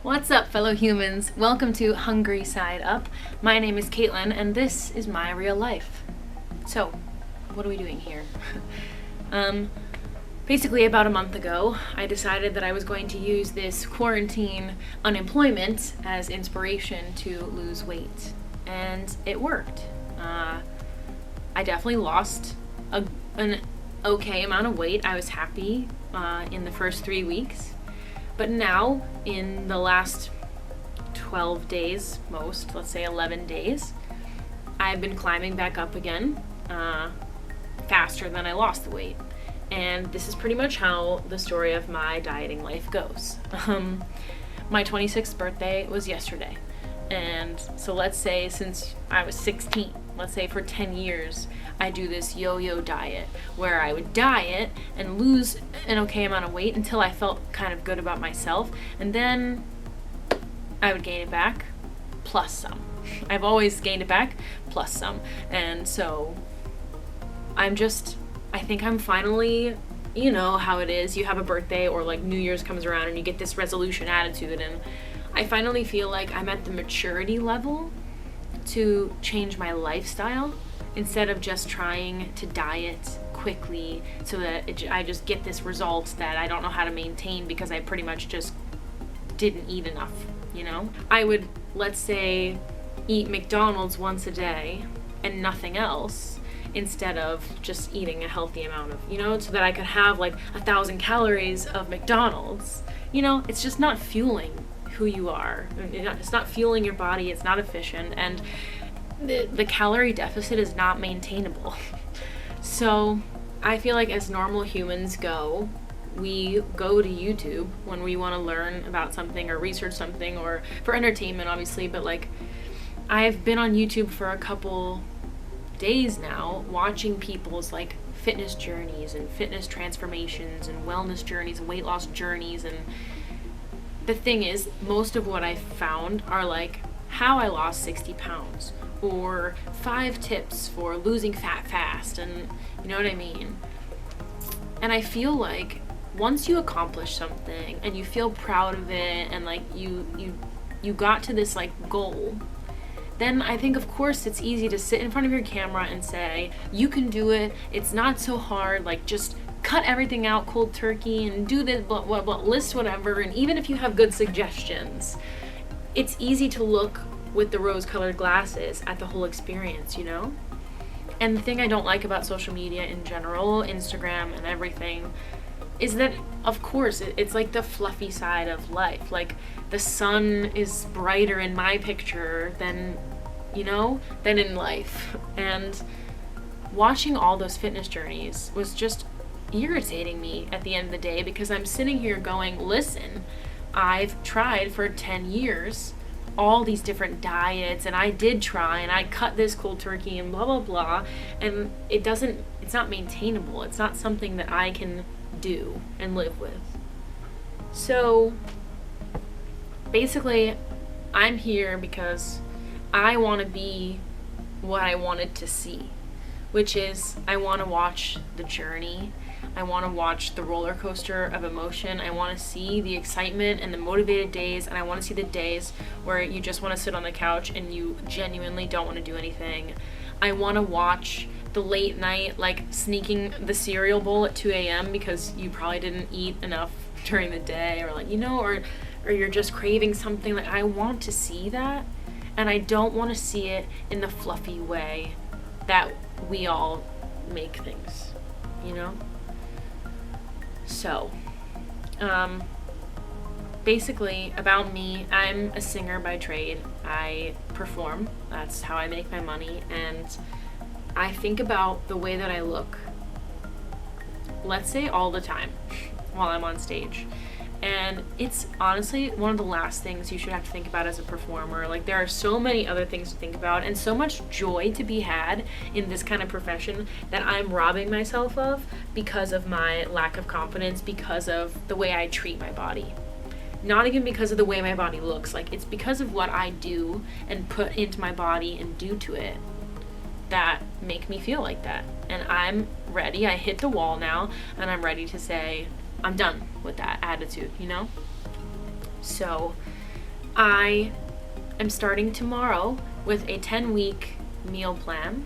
What's up, fellow humans? Welcome to Hungry Side Up. My name is Katelyn, and this is my real life. So, what are we doing here? Basically, about a month ago, I decided that I was going to use this quarantine unemployment as inspiration to lose weight. And it worked. I definitely lost an okay amount of weight. I was happy in the first 3 weeks. But now, in the last 12 days, let's say 11 days, I've been climbing back up again faster than I lost the weight. And this is pretty much how the story of my dieting life goes. My 26th birthday was yesterday. And so let's say since I was 16, let's say for 10 years, I do this yo-yo diet where I would diet and lose an okay amount of weight until I felt kind of good about myself. And then I would gain it back plus some. I've always gained it back plus some. And so I think I'm finally, you know how it is. You have a birthday or like New Year's comes around and you get this resolution attitude, and I finally feel like I'm at the maturity level to change my lifestyle instead of just trying to diet quickly so that I just get this result that I don't know how to maintain because I pretty much just didn't eat enough, you know? I would, let's say, eat McDonald's once a day and nothing else instead of just eating a healthy amount of, so that I could have like 1,000 calories of McDonald's. It's just not fueling who you are. It's not fueling your body. It's not efficient, and the calorie deficit is not maintainable. So I feel like as normal humans go, we go to YouTube when we want to learn about something or research something or for entertainment, obviously, but like I've been on YouTube for a couple days now watching people's like fitness journeys and fitness transformations and wellness journeys and weight loss journeys. And the thing is, most of what I found are like how I lost 60 pounds or 5 tips for losing fat fast, and you know what I mean? And I feel like once you accomplish something and you feel proud of it and like you got to this like goal, then I think of course it's easy to sit in front of your camera and say, you can do it, it's not so hard, like just cut everything out cold turkey and do this, blah, blah, blah, list whatever. And even if you have good suggestions, it's easy to look with the rose-colored glasses at the whole experience, And the thing I don't like about social media in general, Instagram and everything, is that, of course, it's like the fluffy side of life. Like, the sun is brighter in my picture than in life. And watching all those fitness journeys was just irritating me at the end of the day, because I'm sitting here going, listen, I've tried for 10 years all these different diets, and I did try, and I cut this cold turkey and blah, blah, blah, and it's not maintainable. It's not something that I can do and live with. So basically, I'm here because I want to be what I wanted to see, which is I want to watch the journey. I want to watch the roller coaster of emotion. I want to see the excitement and the motivated days, and I want to see the days where you just want to sit on the couch and you genuinely don't want to do anything. I want to watch the late night, like sneaking the cereal bowl at 2 a.m. because you probably didn't eat enough during the day, or like, or you're just craving something. Like, I want to see that, and I don't want to see it in the fluffy way that we all make things, So, basically about me, I'm a singer by trade. I perform. That's how I make my money. And I think about the way that I look, let's say all the time while I'm on stage. And it's honestly one of the last things you should have to think about as a performer. Like, there are so many other things to think about and so much joy to be had in this kind of profession that I'm robbing myself of because of my lack of confidence, because of the way I treat my body. Not even because of the way my body looks. Like, it's because of what I do and put into my body and do to it that make me feel like that. And I'm ready. I hit the wall now, and I'm ready to say, I'm done with that attitude, So I am starting tomorrow with a 10-week meal plan,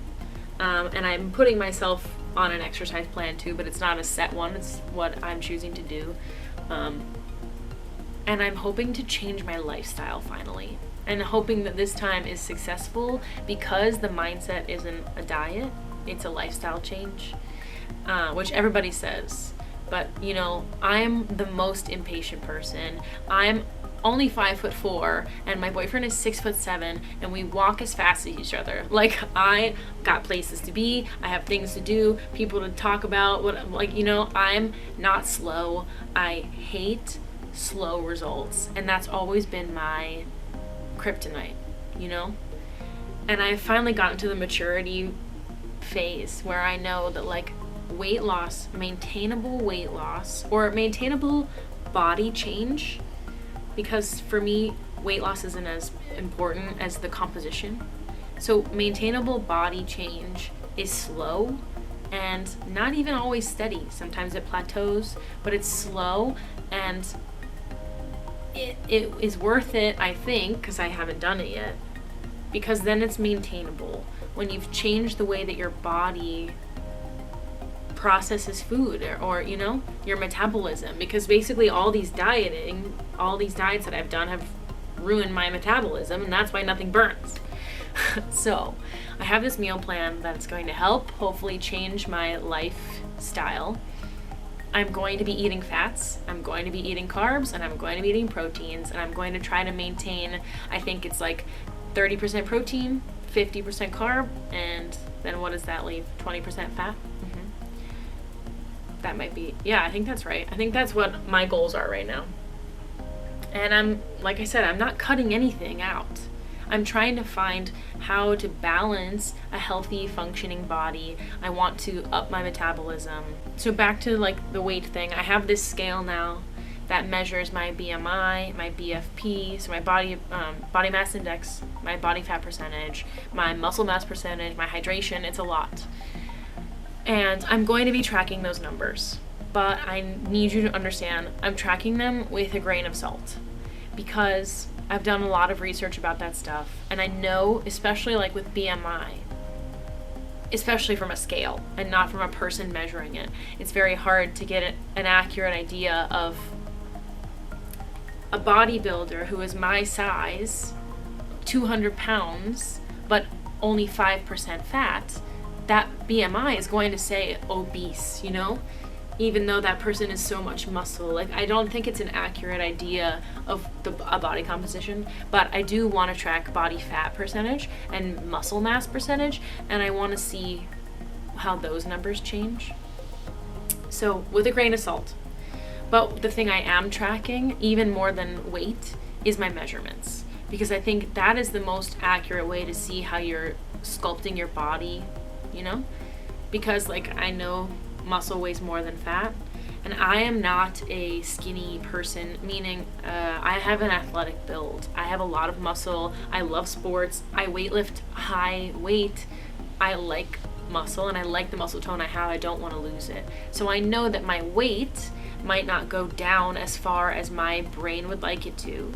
and I'm putting myself on an exercise plan too, but it's not a set one. It's what I'm choosing to do. And I'm hoping to change my lifestyle finally, and hoping that this time is successful because the mindset isn't a diet, it's a lifestyle change, which everybody says. But you know, I'm the most impatient person. I'm only 5'4", and my boyfriend is 6'7", and we walk as fast as each other. Like, I got places to be, I have things to do, people to talk about. I'm not slow. I hate slow results, and that's always been my kryptonite, you know? And I've finally gotten to the maturity phase where I know that like weight loss, maintainable weight loss, or maintainable body change, because for me, weight loss isn't as important as the composition. So maintainable body change is slow and not even always steady. Sometimes it plateaus, but it's slow, and it is worth it, I think, because I haven't done it yet, because then it's maintainable. When you've changed the way that your body processes food, or you know, your metabolism, because basically all these diets that I've done have ruined my metabolism, and that's why nothing burns. So I have this meal plan that's going to help hopefully change my lifestyle. I'm going to be eating fats, I'm going to be eating carbs, and I'm going to be eating proteins, and I'm going to try to maintain, I think it's like 30% protein, 50% carb, and then what does that leave? 20% fat? That might be, yeah, I think that's right. I think that's what my goals are right now. And like I said, I'm not cutting anything out. I'm trying to find how to balance a healthy, functioning body. I want to up my metabolism. So back to like the weight thing, I have this scale now that measures my BMI, my BFP, so my body mass index, my body fat percentage, my muscle mass percentage, my hydration. It's a lot. And I'm going to be tracking those numbers, but I need you to understand I'm tracking them with a grain of salt, because I've done a lot of research about that stuff, and I know, especially like with BMI, especially from a scale and not from a person measuring it, it's very hard to get an accurate idea of a bodybuilder who is my size, 200 pounds, but only 5% fat. That BMI is going to say obese, you know, even though that person is so much muscle. Like, I don't think it's an accurate idea of a body composition, but I do want to track body fat percentage and muscle mass percentage, and I want to see how those numbers change. So with a grain of salt. But the thing I am tracking, even more than weight, is my measurements, because I think that is the most accurate way to see how you're sculpting your body, you know, because like I know muscle weighs more than fat, and I am not a skinny person, meaning I have an athletic build. I have a lot of muscle. I love sports. I weightlift high weight. I like muscle, and I like the muscle tone I have. I don't want to lose it. So I know that my weight might not go down as far as my brain would like it to,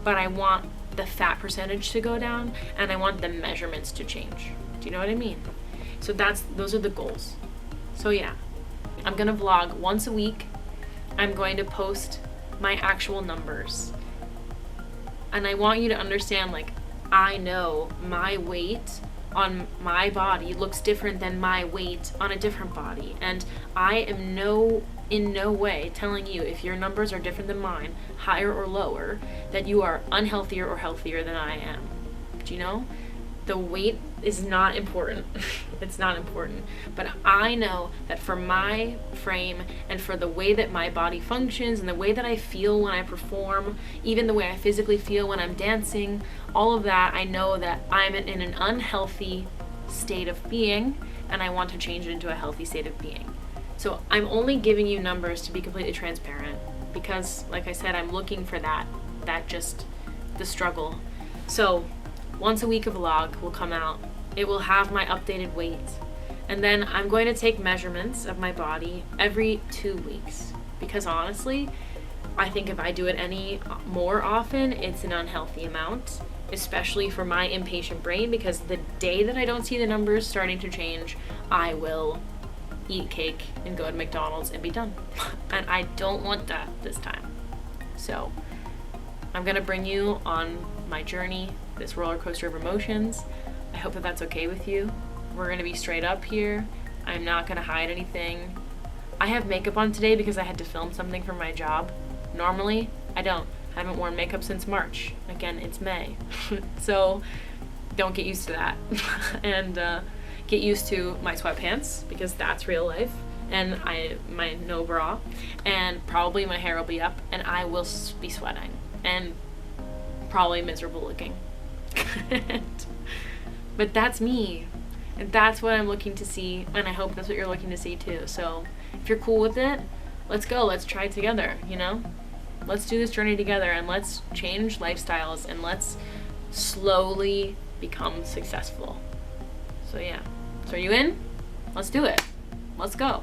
but I want the fat percentage to go down, and I want the measurements to change. Do you know what I mean? So those are the goals. So yeah, I'm gonna vlog once a week. I'm going to post my actual numbers. And I want you to understand, like, I know my weight on my body looks different than my weight on a different body. And I am in no way telling you, if your numbers are different than mine, higher or lower, that you are unhealthier or healthier than I am. Do you know? The weight is not important. It's not important. But I know that for my frame and for the way that my body functions and the way that I feel when I perform, even the way I physically feel when I'm dancing, all of that, I know that I'm in an unhealthy state of being, and I want to change it into a healthy state of being. So I'm only giving you numbers to be completely transparent, because like I said, I'm looking for that just the struggle. So once a week a vlog will come out. It will have my updated weight. And then I'm going to take measurements of my body every 2 weeks. Because honestly, I think if I do it any more often, it's an unhealthy amount, especially for my impatient brain, because the day that I don't see the numbers starting to change, I will eat cake and go to McDonald's and be done. And I don't want that this time. So I'm gonna bring you on my journey, this roller coaster of emotions. I hope that that's okay with you. We're gonna be straight up here. I'm not gonna hide anything. I have makeup on today because I had to film something for my job. Normally, I don't. I haven't worn makeup since March. Again, it's May. So don't get used to that. And get used to my sweatpants, because that's real life, and my no bra, and probably my hair will be up, and I will be sweating, and probably miserable looking. But that's me. And that's what I'm looking to see, and I hope that's what you're looking to see too. So if you're cool with it, let's go. Let's try it together, you know? Let's do this journey together, and let's change lifestyles, and let's slowly become successful. So yeah. So are you in? Let's do it. Let's go.